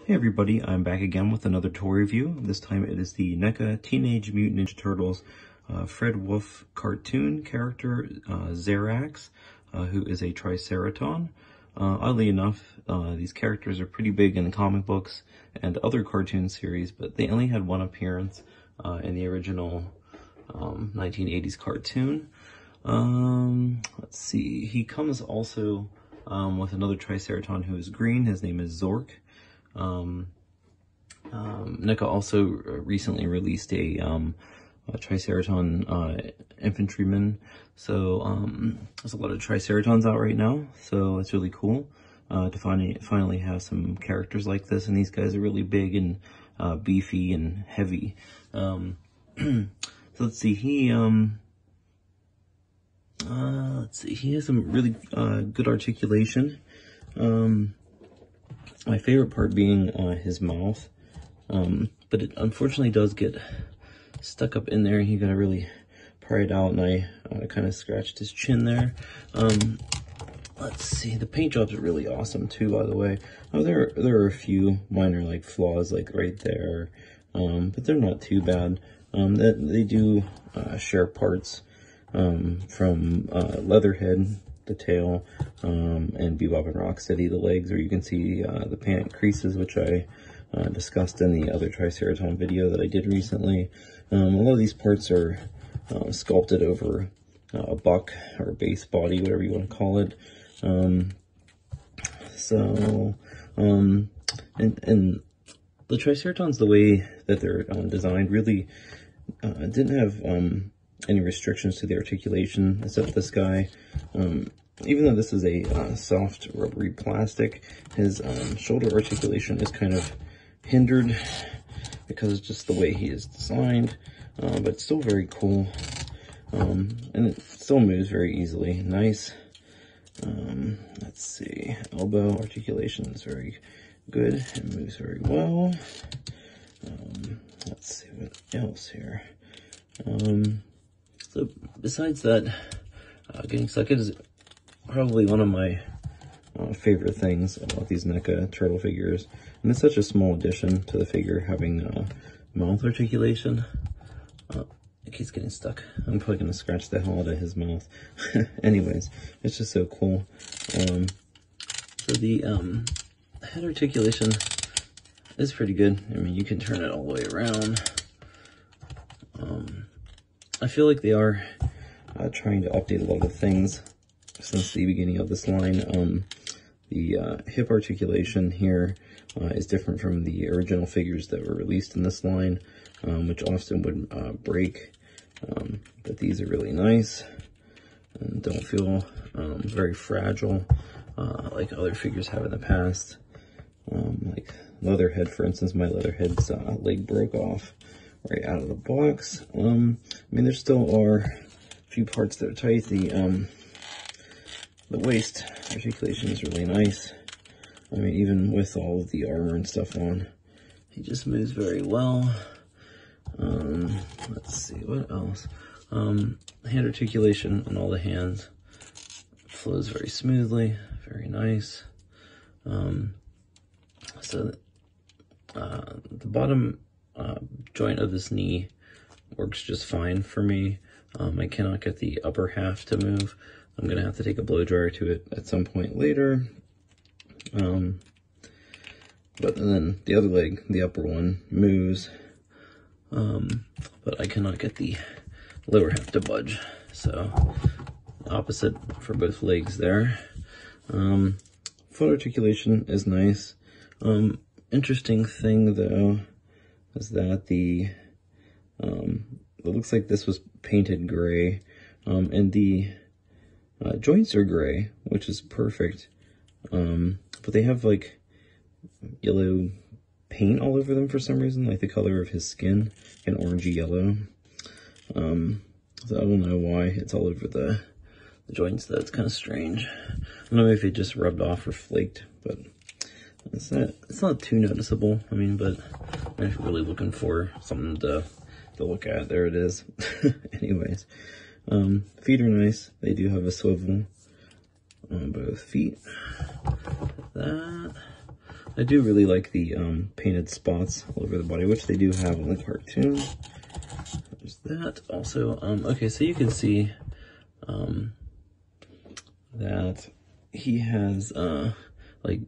Hey everybody, I'm back again with another toy review. This time it is the NECA Teenage Mutant Ninja Turtles Fred Wolf cartoon character Zarax, who is a Triceraton. Oddly enough, these characters are pretty big in the comic books and other cartoon series, but they only had one appearance in the original 1980s cartoon. Let's see, he comes also with another Triceraton who is green. His name is Zork. NECA also recently released a Triceraton infantryman, so there's a lot of Triceratons out right now, so it's really cool to finally have some characters like this, and these guys are really big and beefy and heavy. So let's see, he has some really good articulation. My favorite part being his mouth, but it unfortunately does get stuck up in there. You gotta really pry it out, and I kind of scratched his chin there. Let's see, the paint jobs are really awesome too, by the way. There are a few minor like flaws like right there, but they're not too bad. They do share parts from Leatherhead, the tail, and Bebop and Rocksteady, the legs, where you can see the pant creases, which I discussed in the other Triceraton video that I did recently. A lot of these parts are sculpted over a buck or base body, whatever you want to call it. And the Triceratons, the way that they're designed, really didn't have any restrictions to the articulation, except this guy. Even though this is a soft rubbery plastic, his shoulder articulation is kind of hindered because it's just the way he is designed, but it's still very cool, and it still moves very easily. Nice. Let's see, elbow articulation is very good. It moves very well. Let's see what else here. So besides that, getting stuck is probably one of my favorite things about these NECA turtle figures, and it's such a small addition to the figure having mouth articulation. It keeps getting stuck. I'm probably gonna scratch the hell out of his mouth. Anyways, it's just so cool. So the head articulation is pretty good. I mean, you can turn it all the way around. I feel like they are trying to update a lot of things since the beginning of this line. The hip articulation here is different from the original figures that were released in this line, which often would break, but these are really nice and don't feel very fragile like other figures have in the past. Like Leatherhead, for instance, my Leatherhead's leg broke off right out of the box. I mean, there still are a few parts that are tight. The waist articulation is really nice. I mean, even with all of the armor and stuff on, he just moves very well. Let's see, what else? Hand articulation on all the hands flows very smoothly, very nice. So the bottom joint of this knee works just fine for me. I cannot get the upper half to move. I'm gonna have to take a blow dryer to it at some point later. But then the other leg, the upper one, moves, but I cannot get the lower half to budge. So opposite for both legs there. Foot articulation is nice. Interesting thing though is that it looks like this was painted gray, and the joints are gray, which is perfect, but they have like yellow paint all over them for some reason, like the color of his skin, an orangey yellow. So I don't know why it's all over the joints. That's kind of strange. I don't know if it just rubbed off or flaked, but it's not too noticeable. I mean, but if you're really looking for something to look at, there it is. Anyways, feet are nice. They do have a swivel on both feet. That I do really like the painted spots all over the body, which they do have in the cartoon. There's that. Also, okay, so you can see that he has like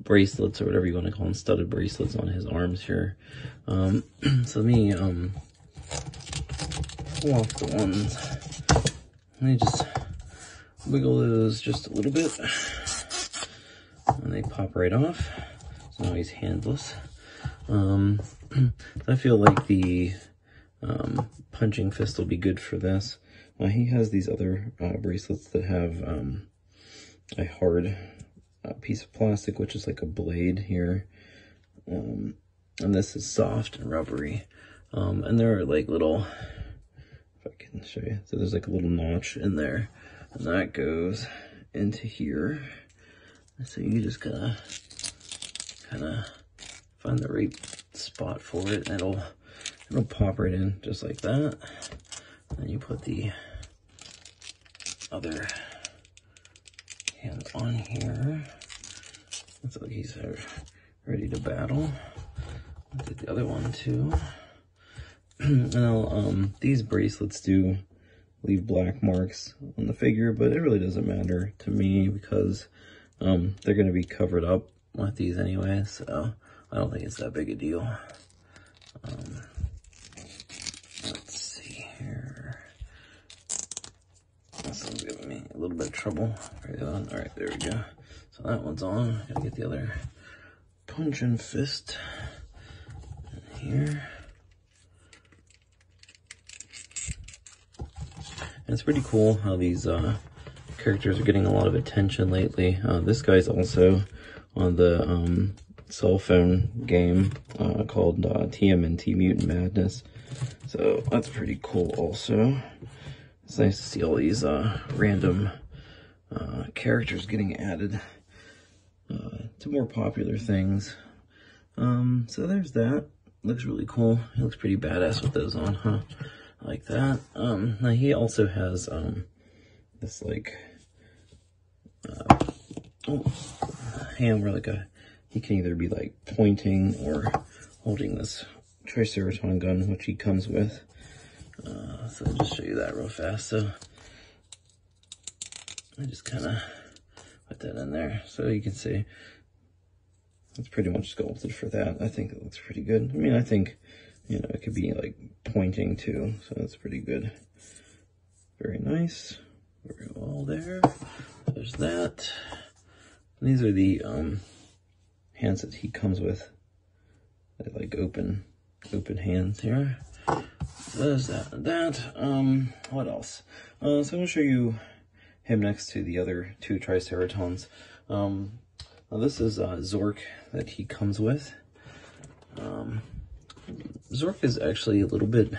bracelets, or whatever you want to call them, studded bracelets on his arms here. So let me pull off the ones. Let me just wiggle those just a little bit, and they pop right off. So now he's handless. I feel like the punching fist will be good for this. He has these other bracelets that have a hard piece of plastic, which is like a blade here. And this is soft and rubbery. And there are like little, if I can show you, so there's like a little notch in there, and that goes into here. So you just gotta kind of find the right spot for it, and it'll pop right in just like that. Then you put the other hand on here. Looks like he's ready to battle. I'll take the other one too. Now, these bracelets do leave black marks on the figure, but it really doesn't matter to me because they're going to be covered up with these anyway, so I don't think it's that big a deal. Let's see here. This one's giving me a little bit of trouble. Alright, there we go. So that one's on. Gotta get the other punch and fist in here. And it's pretty cool how these characters are getting a lot of attention lately. This guy's also on the cell phone game called TMNT Mutant Madness. So that's pretty cool also. It's nice to see all these random characters getting added to more popular things. So there's that. Looks really cool. He looks pretty badass with those on, huh? I like that. Now he also has this like hand where like he can either be like pointing or holding this Triceraton gun, which he comes with. So I'll just show you that real fast. So I just kind of put that in there so you can see it's pretty much sculpted for that. I think it looks pretty good. I mean, I think, you know, it could be like pointing too, so that's pretty good. Very nice. Very well there. There's that. And these are the hands that he comes with. They're like open hands here. There's that and that. What else? So I'm gonna show you him next to the other two Triceratons. Now this is Zork that he comes with. Zork is actually a little bit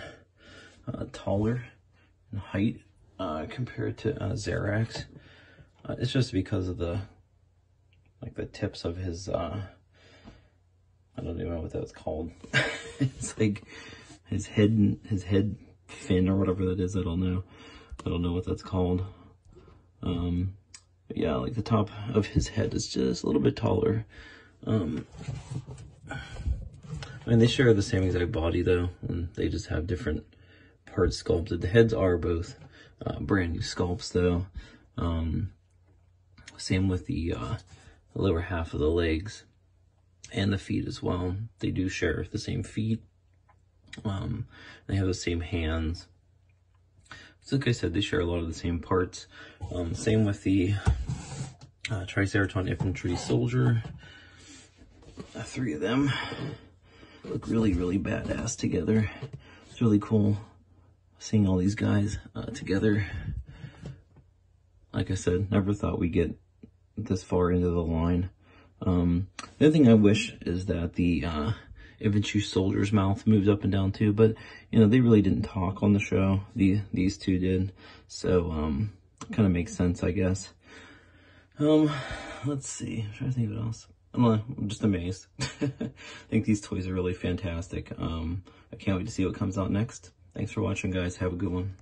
taller in height compared to Zarax. It's just because of the tips of his I don't even know what that's called. It's like his head fin or whatever that is. I don't know what that's called. But yeah, like the top of his head is just a little bit taller. I mean, they share the same exact body though, and they just have different parts sculpted. The heads are both brand new sculpts though. Same with the lower half of the legs and the feet as well. They do share the same feet. They have the same hands. So like I said, they share a lot of the same parts. Same with the Triceraton Infantry Soldier. 3 of them look really, really badass together. It's really cool seeing all these guys together. Like I said, never thought we'd get this far into the line. The other thing I wish is that the Infantry Soldier's mouth moves up and down too, but you know, they really didn't talk on the show. These two did, so kind of makes sense, I guess. Let's see, I'm trying to think of what else. I'm just amazed. I think these toys are really fantastic. I can't wait to see what comes out next. Thanks for watching, guys. Have a good one.